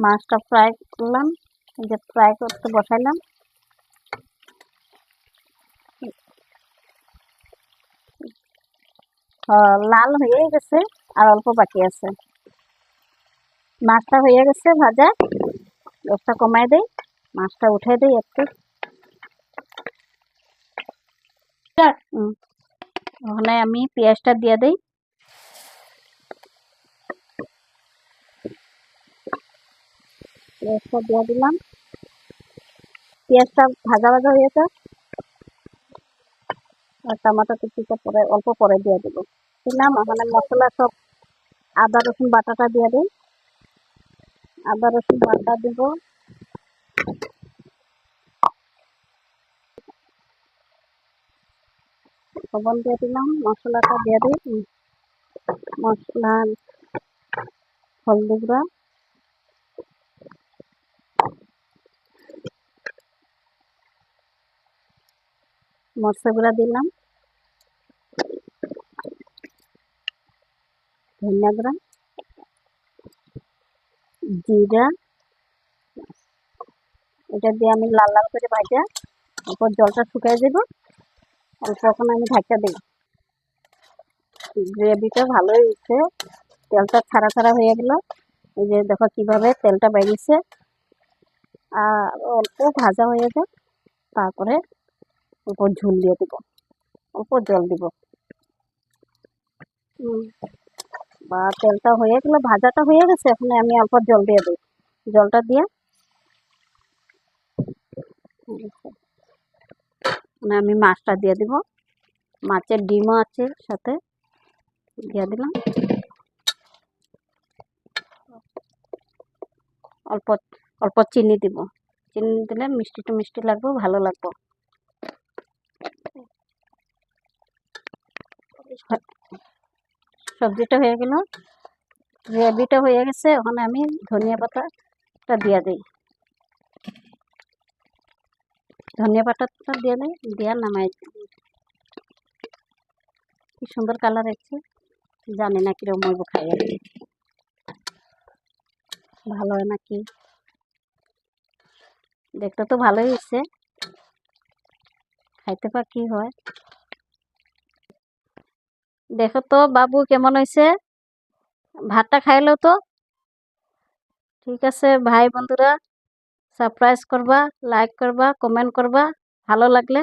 মাছটা ফ্রাই করলাম, এই যে ফ্রাই করতে বসাইলাম। লাল হয়ে গেছে, আর অল্প বাকি আছে। মাছটা হয়ে গেছে ভাজা, গ্যাসটা কমাই দেই, মাছটা উঠাই দেই একটু। ওখানে আমি পেঁয়াজটা দিয়ে দিই। পেঁয়াজটা দিয়ে দিলাম, পেঁয়াজটা ভাজা ভাজা হয়েছে। আর টমেটো কুচিটা পরে অল্প পরে দিয়ে দেবো। দিলাম ওখানে মশলা সব, আদা রসুন বাটাটা দিয়ে দিই। আদা রসুন বাটা দিব, লবণ দিয়ে দিলাম, মশলাটা দিয়ে দিই। মশলা, হলদি গুঁড়া, মরচা গুঁড়া দিলাম, ধনিয়া গুঁড়া, জিরা। এটা দিয়ে আমি লাল লাল করে ভাজা, তারপর জলটা শুকিয়ে দেবো। অল্প এখন আমি ঢাকা দিই। গ্রেভিটা ভালোই হয়েছে, তেলটা ছাড়া ছাড়া হয়ে গেল। এই যে দেখো কিভাবে তেলটা বেরিয়েছে। আর অল্প ভাজা হয়ে যায়, তারপরে উপর ঝোল দিয়ে দিব, অল্প জল দিব। বা তেলটা হয়ে গেল, ভাজাটা হয়ে গেছে, এখন আমি অল্প জল দিয়ে দিই। জলটা দিয়ে আমি মাছটা দিয়ে দিব। মাছের ডিমও আছে সাথে, দিয়ে দিলাম। অল্প অল্প চিনি দিব, চিনি দিলে মিষ্টিটা মিষ্টি লাগবে, ভালো লাগবে। সবজিটা হয়ে গেল, গ্রেভিটা হয়ে গেছে। ওখানে আমি ধনিয়া পাতাটা দিয়ে দিই, ধনিয়া পাতাটা দিয়ে দিই, দিয়ে নামাই। কি সুন্দর কালার এসেছে, জানি না কিরকম হইব খাইয়ে, ভালো হয় নাকি। দেখতে তো ভালোই হয়েছে, খাইতে পা কি হয়। দেখো তো বাবু কেমন হয়েছে, ভাতটা খাইলো তো। ঠিক আছে ভাই বন্ধুরা, সাবস্ক্রাইব করবা, লাইক করবা, কমেন্ট করবা ভালো লাগলে।